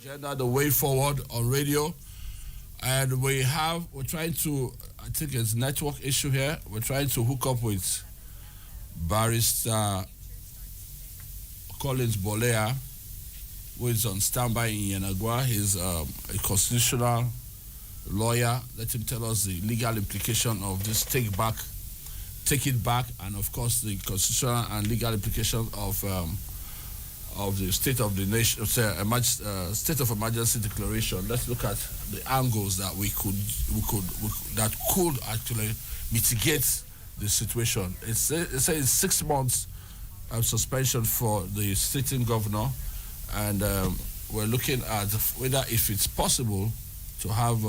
agenda, the way forward on radio. And we're trying to, I think it's network issue here. We're trying to hook up with Barrister Collins Bolea, who is on standby in Yenagoa. He's a constitutional lawyer. Let him tell us the legal implication of this take it back, and of course the constitutional and legal implication of the state of the nation, state of emergency declaration. Let's look at the angles that we could actually mitigate the situation. It says 6 months suspension for the sitting governor, and we're looking at whether if it's possible to have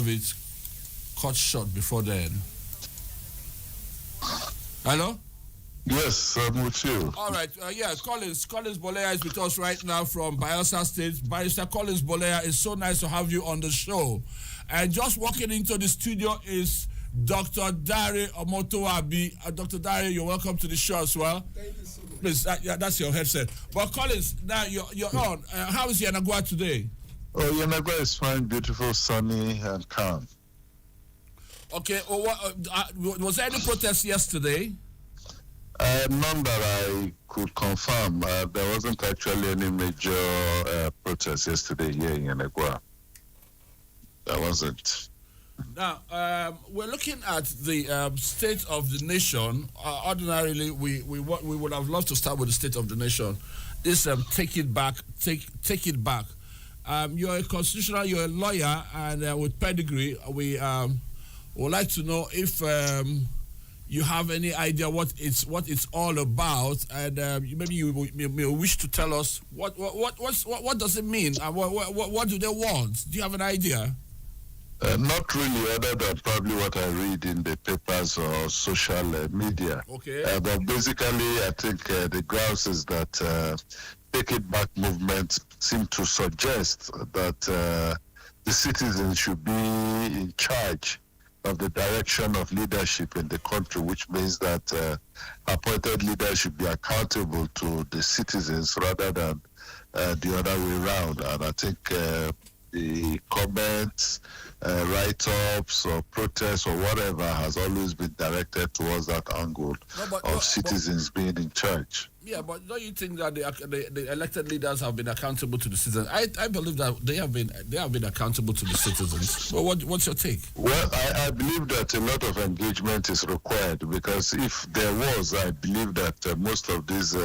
it cut short before then. Hello? Yes, I'm with you. All right. Collins Bolea is with us right now from Bayelsa State. Barrister Collins Bolea, it's so nice to have you on the show. And just walking into the studio is Dr. Dare Omotoabi. Dr. Dare, you're welcome to the show as well. Thank you so much. Please, that's your headset. But Collins, now you're on. How is Yenagoa today? Oh, Yenagoa is fine, beautiful, sunny, and calm. Okay. Was there any protest yesterday? None that I could confirm. There wasn't actually any major protest yesterday here in Yenagoa. There wasn't. Now, we're looking at the state of the nation. Ordinarily, we would have loved to start with the state of the nation. This take it back. You're a constitutional, you're a lawyer, and with pedigree, we would like to know if you have any idea what it's all about, and maybe you may wish to tell us what does it mean, and what do they want? Do you have an idea? Not really, other than probably what I read in the papers or social media. Okay. But basically, I think the grounds is that Take It Back movement seem to suggest that the citizens should be in charge of the direction of leadership in the country, which means that appointed leaders should be accountable to the citizens rather than the other way around. And I think the comments, write-ups or protests or whatever has always been directed towards that angle of citizens being in charge. Yeah, but don't you think that the elected leaders have been accountable to the citizens? I believe that they have been accountable to the citizens. Well, what's your take? Well, I believe that a lot of engagement is required, because if there was, I believe that most of these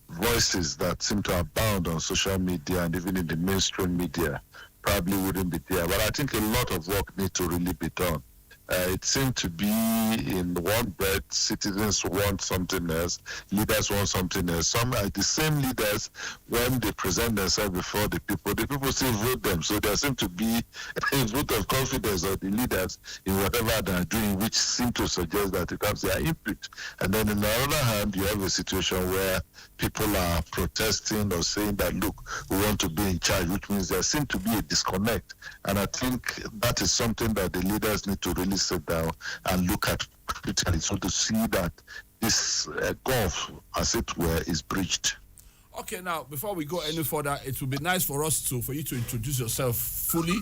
voices that seem to abound on social media and even in the mainstream media probably wouldn't be there. But I think a lot of work needs to really be done. It seemed to be in one breath, citizens want something else, leaders want something else. Some are the same leaders, when they present themselves before the people still vote them. So there seems to be a vote of confidence of the leaders in whatever they are doing, which seems to suggest that it has their input. And then on the other hand, you have a situation where people are protesting or saying that, look, we want to be in charge, which means there seems to be a disconnect. And I think that is something that the leaders need to really sit down and look at critically, so to see that this gulf, as it were, is breached. Okay, now before we go any further, it would be nice for you to introduce yourself fully.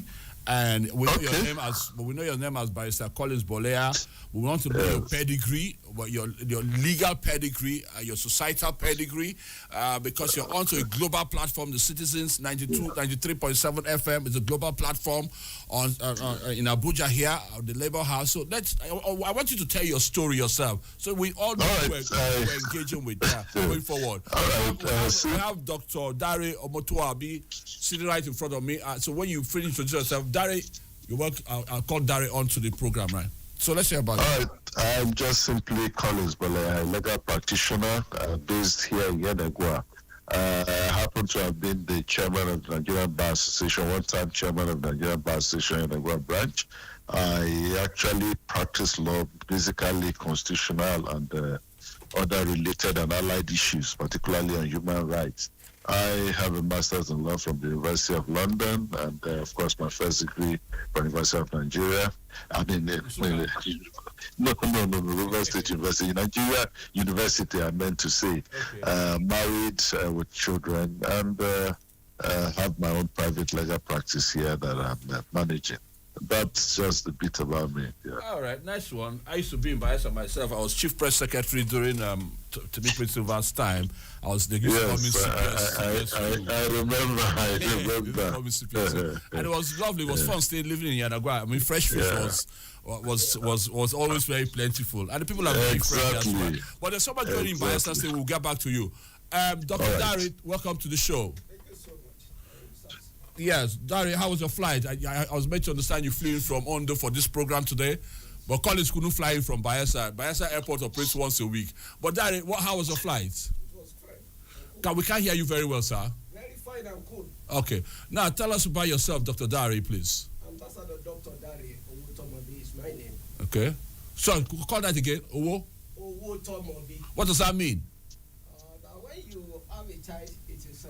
And we know your name as Barrister Collins Bolea. We want to know your pedigree, your legal pedigree, your societal pedigree, because you're onto a global platform. The Citizens 93.7 FM is a global platform in Abuja here, the Labour House. So I want you to tell your story yourself, so we all know who we're engaging with going forward. We have Dr. Dare Omotoabi sitting right in front of me. So when you finish introduce yourself, Dare, I'll call Dare onto the program, right? So let's hear about it. I'm just simply Collins Bolea, a legal practitioner based here in Yenagoa. I happen to have been the chairman of the Nigerian Bar Association, one-time chairman of the Nigerian Bar Association Yenagoa branch. I actually practice law, basically constitutional and other related and allied issues, particularly on human rights. I have a master's in law from the University of London, and of course my first degree from the University of Nigeria. I mean, no, River State University, Nigeria University, I meant to say. Okay. Married with children, and have my own private legal practice here that I'm managing. That's just a bit about me. Yeah. All right, nice one. I used to be in Bayelsa myself. I was chief press secretary during Timothy Silva's time. I was the CPS. I remember. And it was lovely. It was fun staying living in Yanagwa. I mean, fresh fish was always very plentiful, and the people are very friendly as well. But there's so much going in Bayelsa State. We'll get back to you. Dr. Dari, welcome to the show. Yes, Dari, how was your flight? I was meant to understand you flew in from Ondo for this program today, but Collins couldn't fly in from Bayelsa. Bayelsa Airport operates once a week. But Dari, how was your flight? It was fine. We can't hear you very well, sir. Very fine and cool. Okay. Now, tell us about yourself, Dr. Dari, please. Ambassador Dr. Dari Owotomobi is my name. Okay. So, call that again. Owotomobi. What does that mean? Now, when you have a child, it is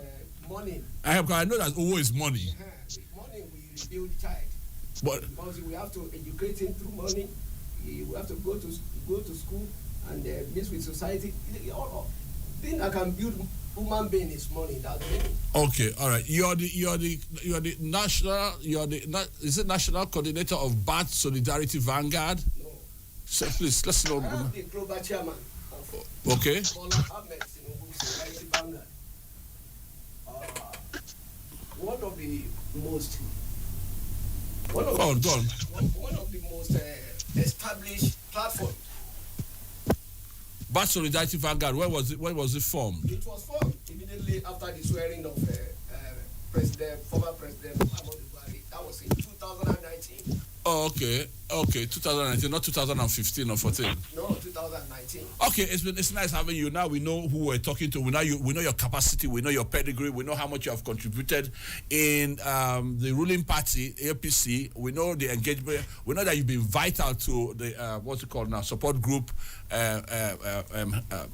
money. I know that Owo is money. Money will rebuild child. But because we have to educate him through money. We have to go to school and mix with society. Thing that can build human being is money. That's it. Okay, all right. You're the national coordinator of Bat Solidarity Vanguard? No. So please let's know. I am the global chairman of Okay. Bola Ahmed Tinubu Solidarity Vanguard. One of the most established platforms. Bat Solidarity Vanguard. When was it formed? It was formed immediately after the swearing of former President Muhammadu Buhari. That was in 2019. Oh, okay. 2019, not 2015 or 14. No, 2019. Okay, it's nice having you. Now we know who we're talking to. We know your capacity. We know your pedigree. We know how much you have contributed in the ruling party, APC. We know the engagement. We know that you've been vital to the what's it called now, support group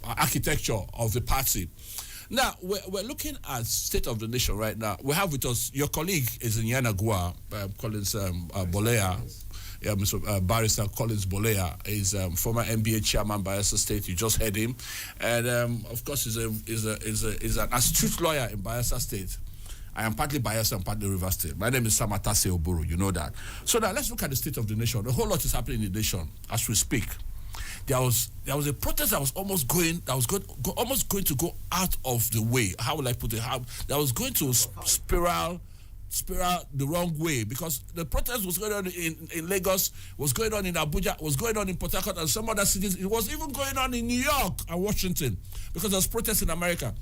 architecture of the party. Now, we're looking at state of the nation right now. We have with us, your colleague is in Yanagwa, Collins Bolea. Yeah, Mr. Barrister Collins Bolea is former NBA chairman Bayelsa State. You just heard him. And, of course, is an astute lawyer in Bayelsa State. I am partly Bayelsa and partly River State. My name is Samatase Oburu. You know that. So now, let's look at the state of the nation. A whole lot is happening in the nation as we speak. There was a protest that was almost going to go out of the way. How would I put it? That was going to spiral the wrong way, because the protest was going on in Lagos, was going on in Abuja, was going on in Port Harcourt and some other cities. It was even going on in New York and Washington, because there was protests in America.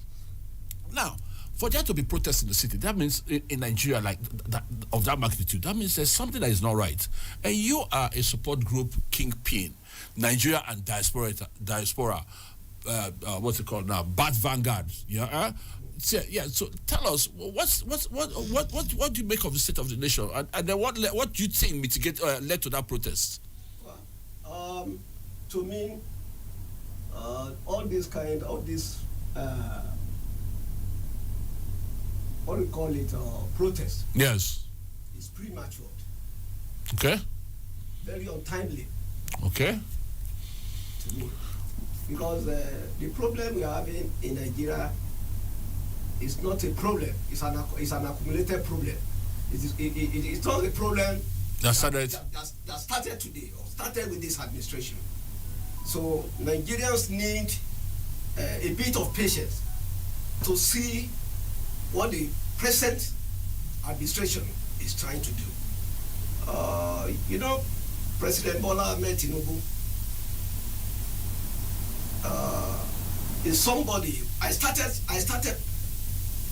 Now, for there to be protests in the city, that means in Nigeria, like that, of that magnitude, that means there's something that is not right. And you are a support group kingpin, Nigeria and diaspora. What's it called now? Bat Vanguard. Yeah. So tell us what do you make of the state of the nation, and then what do you think led to that protest? To me, all this what do we call it, protest. Yes. It's premature. Okay. Very untimely. Okay. To me, because the problem we are having in Nigeria is not a problem. It's an accumulated problem. It's not a problem that started today or started with this administration. So Nigerians need a bit of patience to see what the present administration is trying to do. President Bola Ahmed Tinubu is somebody. I started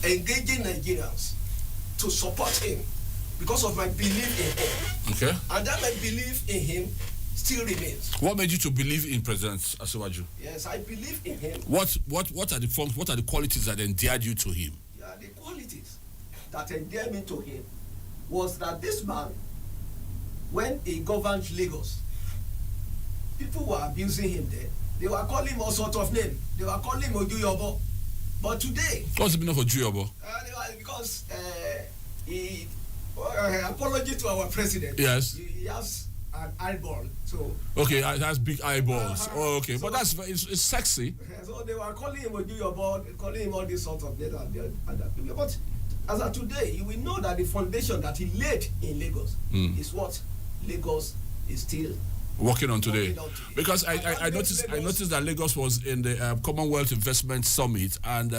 engaging Nigerians to support him because of my belief in him. Okay. And that my belief in him still remains. What made you to believe in President Asiwaju? Yes, I believe in him. What are the forms? What are the qualities that endeared you to him? Yeah, the qualities that endeared me to him was that this man, when he governed Lagos, people were abusing him there. They were calling him all sorts of names. They were calling him Ojuyobo. But today... What's the meaning of Ojuyobo? Because apology to our president. Yes. He has an eyeball. So okay, it has big eyeballs. Okay, so, but it's sexy. So they were calling him Ojuyobo, calling him all these sorts of names. But as of today, you will know that the foundation that he laid in Lagos is what Lagos is still working on today. Because I noticed that Lagos was in the Commonwealth Investment Summit, and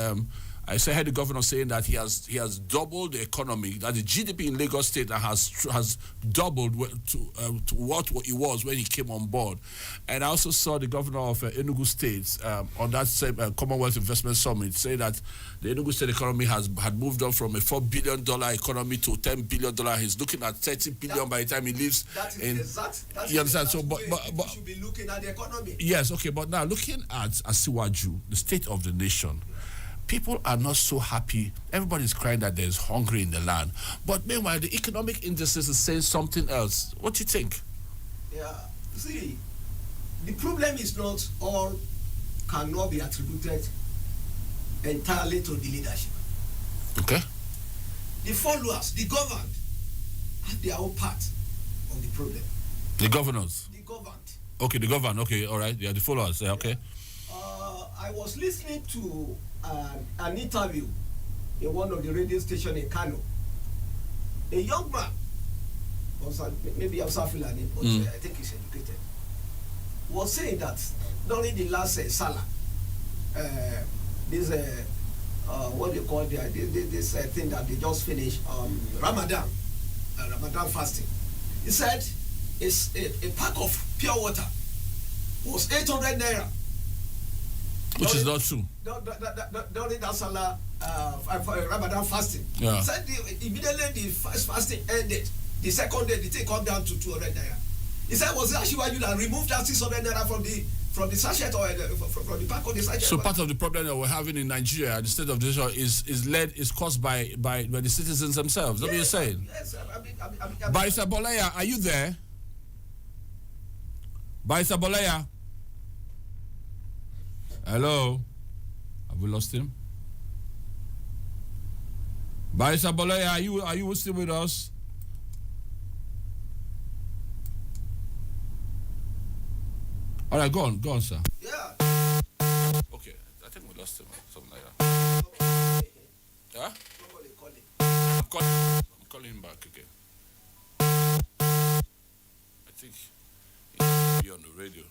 I heard the governor saying that he has doubled the economy, that the GDP in Lagos State has doubled to what it was when he came on board. And I also saw the governor of Enugu State on that same Commonwealth Investment Summit say that the Enugu State economy had moved on from a $4 billion economy to $10 billion. He's looking at $30 billion by the time he leaves. That is exact. You understand? So, but you should be looking at the economy. Yes, okay, but now looking at Asiwaju, the state of the nation, people are not so happy. Everybody's crying that there's hunger in the land. But meanwhile, the economic indices is saying something else. What do you think? Yeah, see, the problem is not all cannot be attributed entirely to the leadership. Okay. The followers, the governed, have their own part of the problem. The governors? The governed. Okay, the governed. Okay, all right. Yeah, the followers. Yeah, okay. I was listening to an interview in one of the radio stations in Kano. A young man, maybe Hausa Fulani, but I think he's educated, was saying that during the last Salah, this what they call this thing that they just finished, Ramadan fasting. He said it's a pack of pure water was 800 naira. Which is not true. During that Salah, Ramadan fasting. Yeah. He said immediately the first fasting ended, the second day the thing come down to 200 naira. He said, was it actually you that removed that 600 naira from the sachet or from the pack of the sachet? So part of the problem that we're having in Nigeria, the state of the nation, is caused by the citizens themselves. That's what you're saying? Yes, Barrister Bolaya, are you there? Barrister Bolaya? Hello? Have we lost him? Barrister Bolaya, are you still with us? All right, go on, sir. Yeah. Okay, I think we lost him, something like that. Yeah? I'm calling him back again. I think he should be on the radio.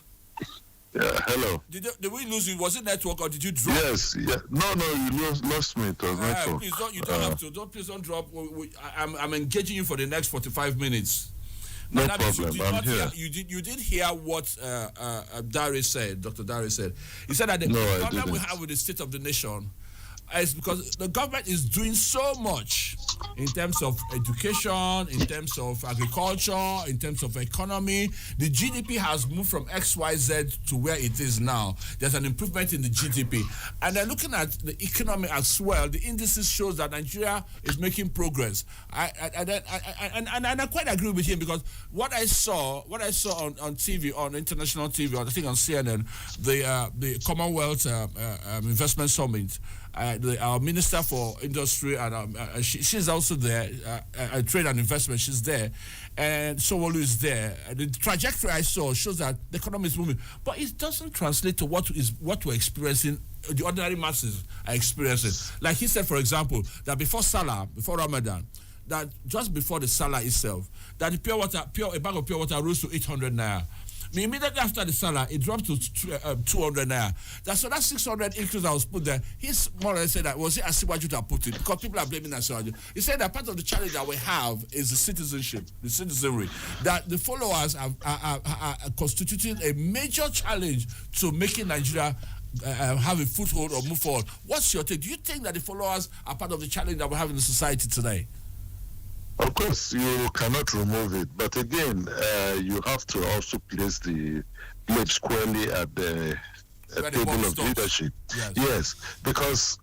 Yeah, hello. Did we lose you? Was it network or did you drop? Yes, yeah. No, you lost me. It was network. Please don't have to. Please don't drop. I'm engaging you for the next 45 minutes. No problem. I'm here. You did hear what Dare said. Dr. Dare said. He said that the problem we have with the state of the nation is because the government is doing so much in terms of education, in terms of agriculture, in terms of economy. The GDP has moved from XYZ to where it is now. There's an improvement in the GDP. And they're looking at the economy as well. The indices shows that Nigeria is making progress. And I quite agree with him, because what I saw on TV, on international TV, I think on CNN, the Commonwealth Investment Summit, our Minister for Industry, and she's also there, Trade and Investment, she's there, and Sowolu is there. The trajectory I saw shows that the economy is moving, but it doesn't translate to what we're experiencing, the ordinary masses are experiencing. Like he said, for example, that before Salah, before Ramadan, that just before the Salah itself, that a bag of pure water rose to 800 naira. Immediately after the Salah, it dropped to 200 naira. So that 600 increase that was put there, he's more or less said that, was it Asiwaju that put it? Because people are blaming Asiwaju. He said that part of the challenge that we have is the citizenship, the citizenry. That the followers are constituting a major challenge to making Nigeria have a foothold or move forward. What's your take? Do you think that the followers are part of the challenge that we have in the society today? Of course, you cannot remove it. But again, you have to also place the blame squarely at the table of leadership. Yes, because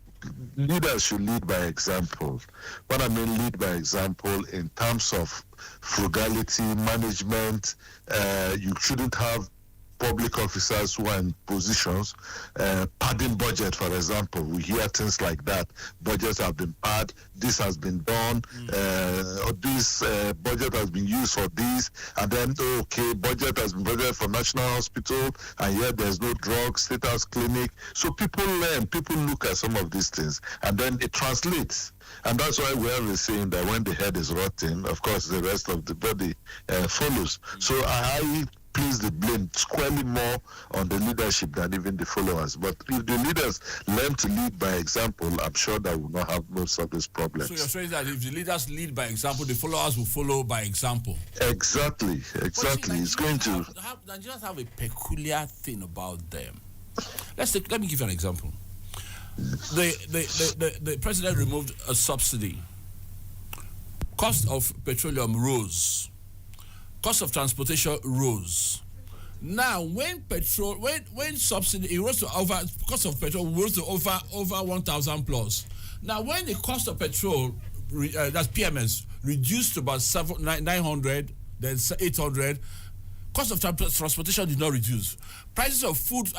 leaders should lead by example. What I mean lead by example in terms of frugality, management, you shouldn't have public officers who are in positions, padding budget, for example. We hear things like that. Budgets have been padded, this has been done, or this budget has been used for this, and then, okay, budget has been budgeted for National Hospital, and yet there's no drugs, State House Clinic. So people learn, people look at some of these things, and then it translates. And that's why we're always saying that when the head is rotten, of course, the rest of the body follows. So I place the blame squarely more on the leadership than even the followers. But if the leaders learn to lead by example, I'm sure that we'll not have most of these problems. So you're saying that if the leaders lead by example, the followers will follow by example. Exactly. It's going to. Nigerians have a peculiar thing about them. Let me give you an example. The president removed a subsidy. Cost of petroleum rose. Cost of transportation rose. Now, when subsidy it rose to over, cost of petrol rose to over 1,000 plus. Now, when the cost of petrol, that's PMS, reduced to about 900, then 800. Cost of transportation did not reduce. Prices of food,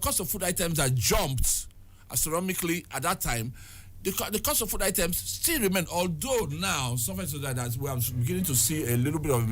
cost of food items that jumped astronomically at that time. The cost of food items still remain, although now, something so that we are beginning to see a little bit of